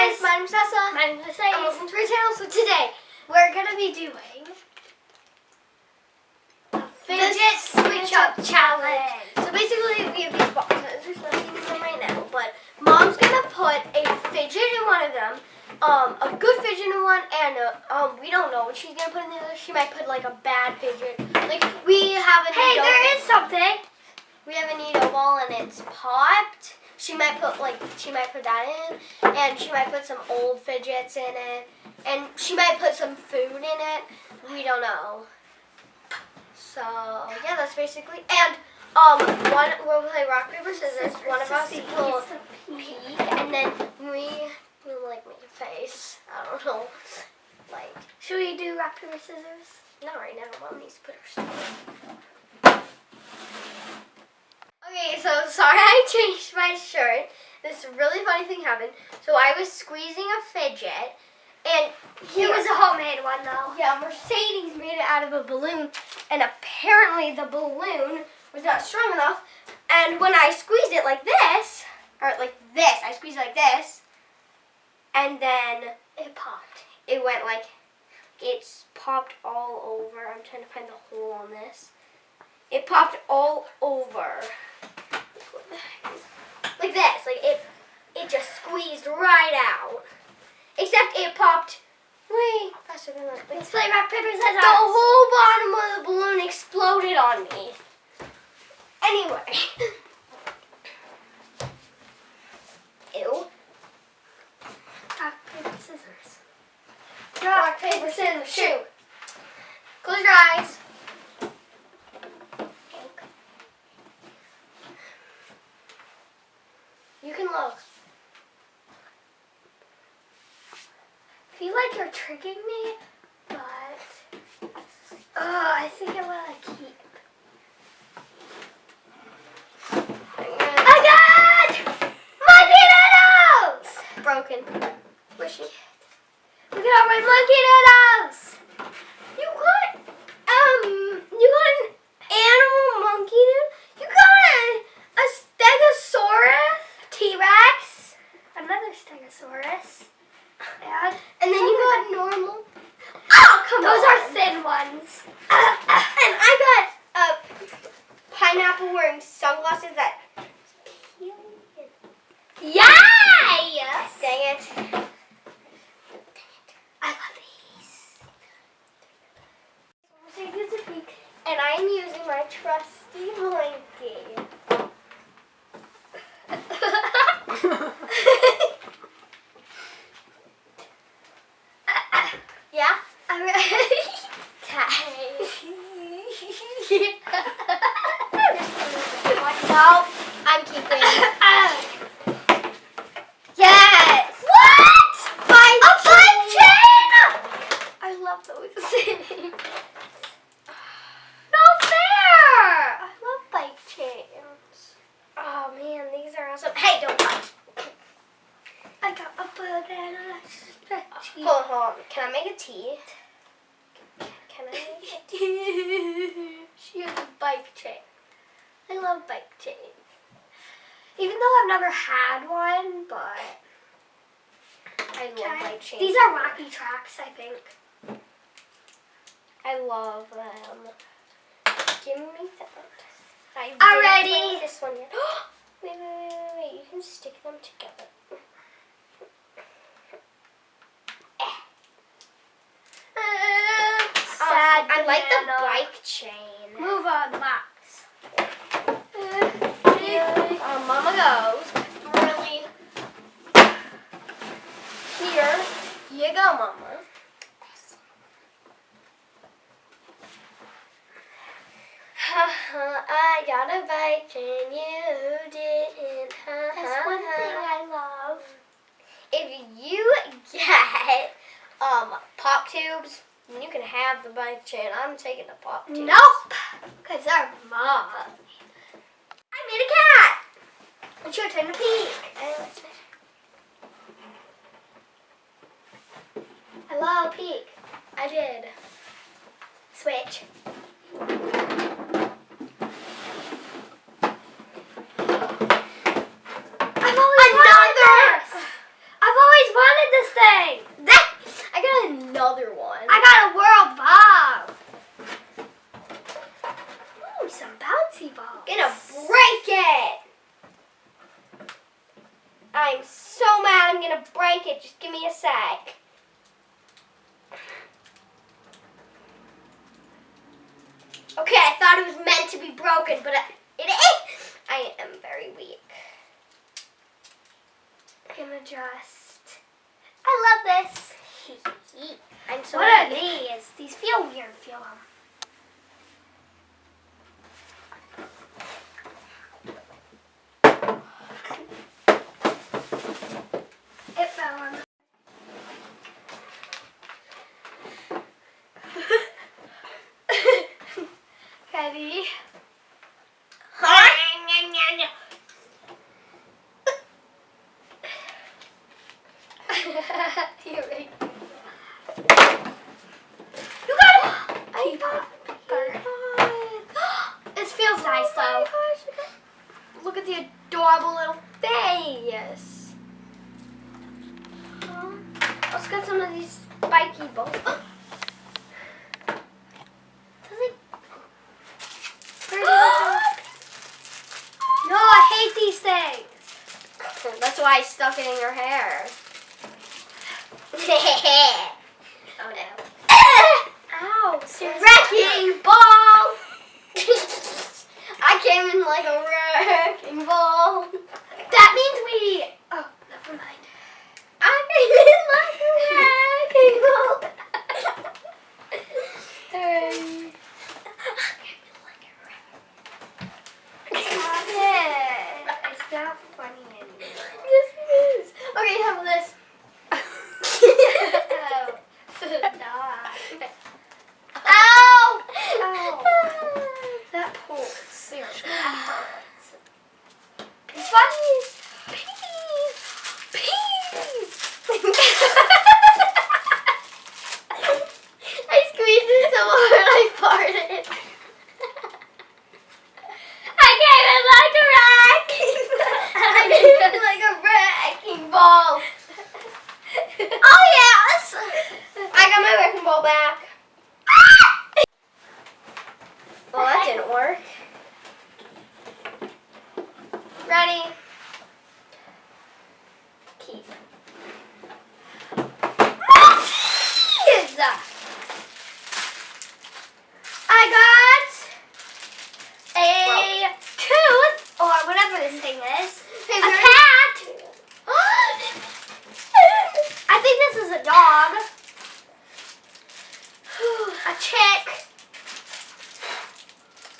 guys, my name's Tessa. My name's Mercedes. And welcome to our channel. So today, we're going to be doing a Fidget Switch Up Challenge. So basically, we have these boxes. There's nothing in them right now, but Mom's going to put a fidget in one of them, a good fidget in one, and we don't know what she's going to put in the other. She might put like a bad fidget. Like, we have a Hey, there is something. We have a needle ball and it's popped. She might put that in, and she might put some old fidgets in it, and she might put some food in it. We don't know. So yeah, that's basically. And we'll play rock paper scissors. One of us will peek, and then we will like make a face. I don't know. Like, Should we do rock, paper, scissors? not right now. Mom needs to put her stuff. Okay, so sorry I changed my shirt. This really funny thing happened. So I was squeezing a fidget, and It was a homemade one, though. yeah, Mercedes made it out of a balloon, and apparently the balloon was not strong enough. And when I squeezed it like this, I squeezed it like this, and then It popped. it went like, it's popped all over. I'm trying to find the hole on this. It popped all over. Like this. Like it just squeezed right out. Except it popped way faster than that. Let's play rock, paper, scissors. The whole bottom of the balloon exploded on me. Anyway. Ew. Rock, paper, scissors. Rock, paper, scissors, shoot. Close your eyes. You can look. I feel like you're tricking me, but I think I want to keep. I got monkey noodles! Broken. Wishy. We got my monkey noodles! You got an animal monkey noodle? You got a stegosaurus? T-Rex, another stegosaurus, And then you got normal. Oh, come those on. are thin ones. And I got pineapple wearing sunglasses that. Yay! Dang it. I love these. And I am using my trusty blanket. Yeah? I'm ready. No, I'm keeping. Yes! What? A bike chain! I love those. No fair! I love bike chains. Oh man, these are awesome. Hey, don't touch. I got a banana stretchy. Hold on. Can I make a tea? Can I make a tea? She has a bike chain. I love bike chains. Even though I've never had one, but I love bike chains. these are rocky tracks, I think. I love them. Give me that. I Alrighty. didn't play this one yet. Wait. You can stick them together. Sad I like the banana. bike chain. Move on the box. Mama goes. Really. Here you go, Mama. I got a bike chain, you didn't. That's one thing I love. If you get pop tubes, you can have the bike chain. I'm taking the pop tubes. Nope, because they're mine. I made a cat. It's your turn to peek. Hello, peek. I did. Switch. I've always wanted thing. I got another one. I got a world bomb. Ooh, some bouncy balls. Gonna break it. I'm so mad I'm gonna break it. Just give me a sec. Okay, I thought it was meant to be broken, but it is. I am very weak. Gonna just. I love this. I'm so What are weak. these? These feel weird. Feel them. It fell on. Ready? Here we go. You got it! I got it. This feels nice though. Look at the adorable little face. Let's get some of these spiky balls. No, I hate these things. That's why I stuck it in your hair. Oh no. Ow. Wrecking ball! I came in like a wrecking ball. That means we. Oh, never mind. I came in like a wrecking ball. Hey. Stop it. It's not funny anymore. Yes, it is. Okay, how about this? Oh. Ow! Ow. That pulls. Seriously, that hurts. It's funny. Peas. I squeezed it so hard I farted. I came in like a I came in like a wrecking ball. Oh yes! I got my wrecking ball back. Well, that didn't work. Ready? Keep. I got a tooth, or whatever this thing is. A cat. I think this is a dog. A chick.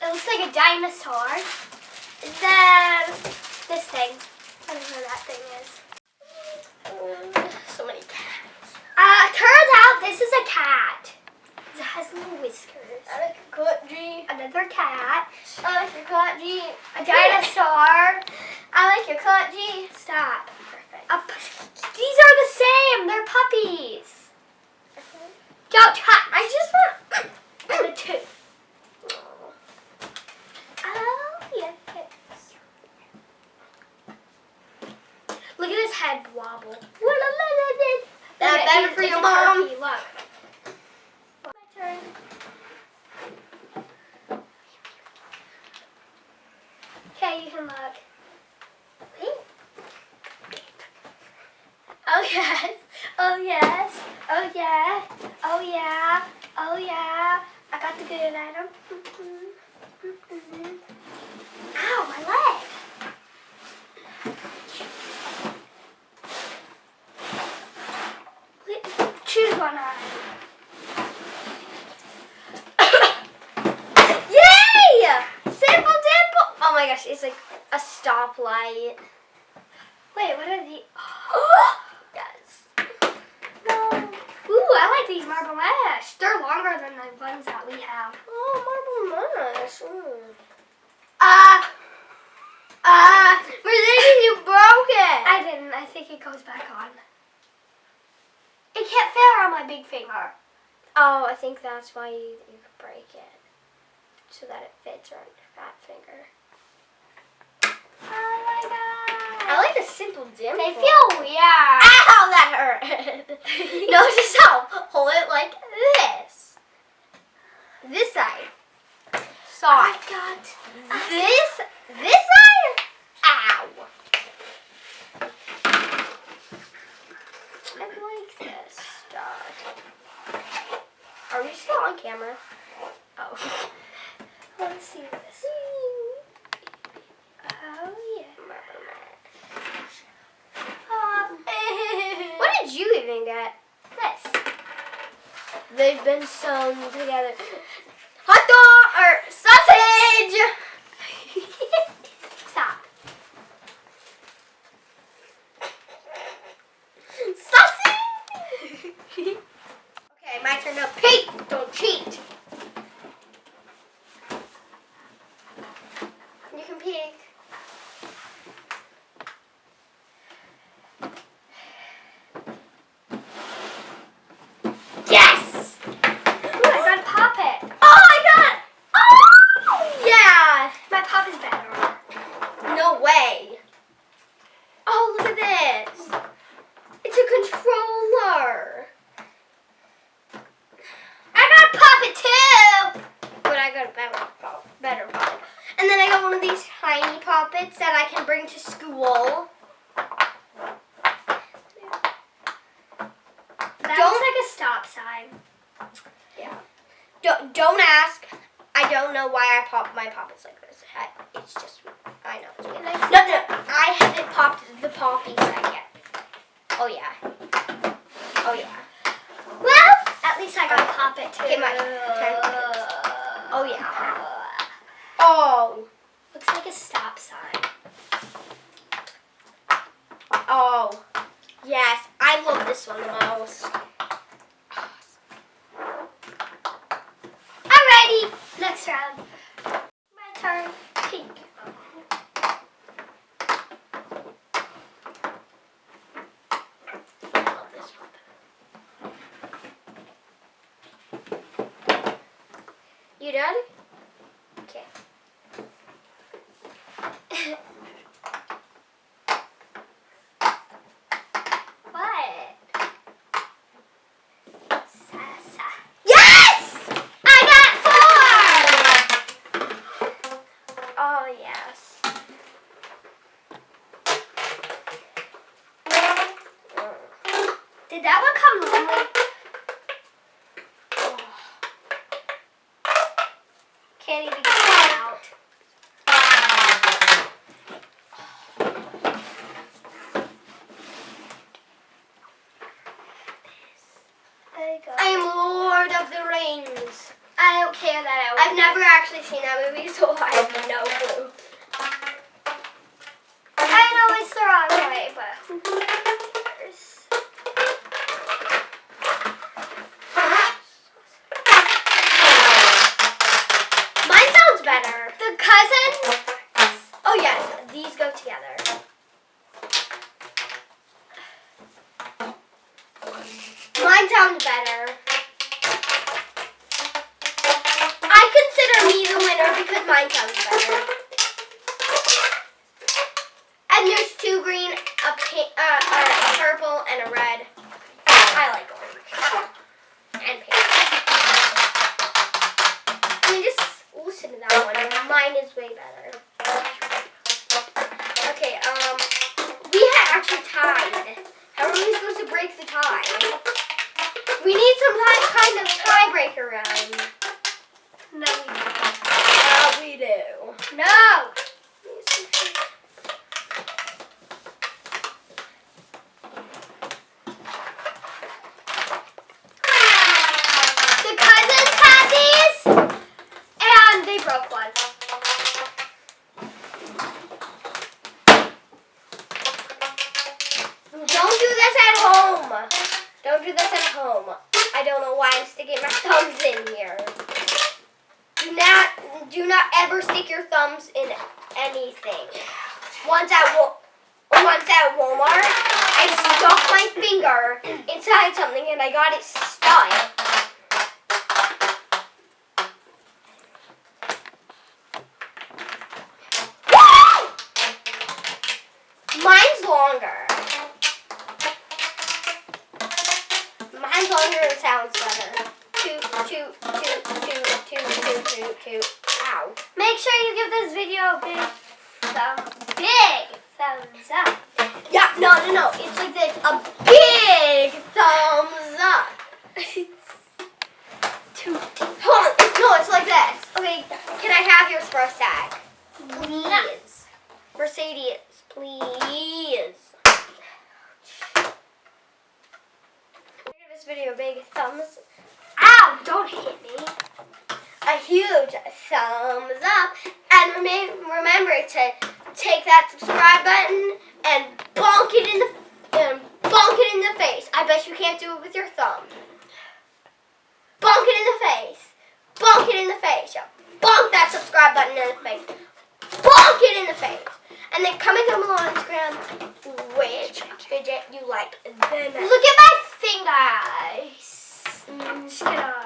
It looks like a dinosaur. And then this thing. I don't know what that thing is. So many cats. Turns out this is a cat. It has little whiskers. I like your cat, G. Another cat. I like your cat, G. A dinosaur. I like your cat, G. Stop. Perfect. These are the same. They're puppies. Don't touch. I just want. And a tooth. Oh, yes. Look at his head wobble. That better for your mom. Look. My turn. Okay, you can look. Oh yes. Oh yes. Oh yeah. Oh yeah. Oh yeah. I got the good item. Ow, my leg. Choose one item. Yay! Simple dimple. Oh my gosh, it's like a stoplight. Wait, what are the? Yes. No. Ooh, I like these marble mesh. They're longer than the ones that we have. Oh, marble mesh. Mercedes, you broke it. I didn't. I think it goes back on. It can't fit on my big finger. Oh, I think that's why you could break it. So that it fits around your fat finger. Oh my god. I like the simple dimple. They feel weird. Ow, that hurt. on camera. Oh. Let's see this. Oh, yeah. What did you even get? This. They've been sewn together. Hot dog or sausage. Stop. Sausage. Okay, my turn to peek. Don't cheat. You can peek. Yes! Ooh, I got a poppet. Oh, I got it! Oh, yeah! My pop is better. No way. Oh, look at this. It's a controller. I got a poppet too. But I got a better poppet. And then I got one of these tiny poppets that I can bring to school. That looks like a stop sign. Yeah. Don't ask. I don't know why I pop my poppets like this. It's just, I know. It's weird. No. I haven't popped the poppies yet. Oh, yeah. Oh, yeah. Well, at least I got a poppet too. Okay, my turn. Oh, yeah. Oh. Looks like a stop sign. Oh. Yes. I love this one the most. Alrighty, next round. My turn. Pink. I love this one. You done? Okay. What? Sasa. Yes! I got 4! Oh, yes. Did that one come lonely? Can't even get it out. I am Lord of the Rings. I don't care that I've never actually seen that movie, so I have no clue. I know it's the wrong way, but who cares? Mine sounds better. The cousin? Oh yes, these go together. Mine sounds better. I consider me the winner because mine sounds better. And there's 2 green, a pink, a purple, and a red. I like orange and pink. Can we just listen to that one? Mine is way better. Okay, we had actually tied. How are we supposed to break the tie? We need some kind of tiebreaker round. No, we don't. We do. No! The cousins had these, and they broke one. Don't do this at home. Don't do this at home. I don't know why I'm sticking my thumbs in here. Do not ever stick your thumbs in anything. Once at Walmart, I stuck my finger inside something and I got it stuck. Mine's longer. Mine's longer and sounds better. Toot, toot, toot, toot, toot, toot, toot, toot. Ow. Make sure you give this video a big thumbs up. Yeah, no. It's like this. A big thumbs up. Toot. video a big thumbs. Ow! Don't hit me. A huge thumbs up, and remember to take that subscribe button and bonk it in the face. I bet you can't do it with your thumb. Bonk it in the face. Bonk it in the face. Yeah. Bonk that subscribe button in the face. Bonk it in the face. And then comment down below on Instagram which fidget you like the most. Look at my fingers. I'm just gonna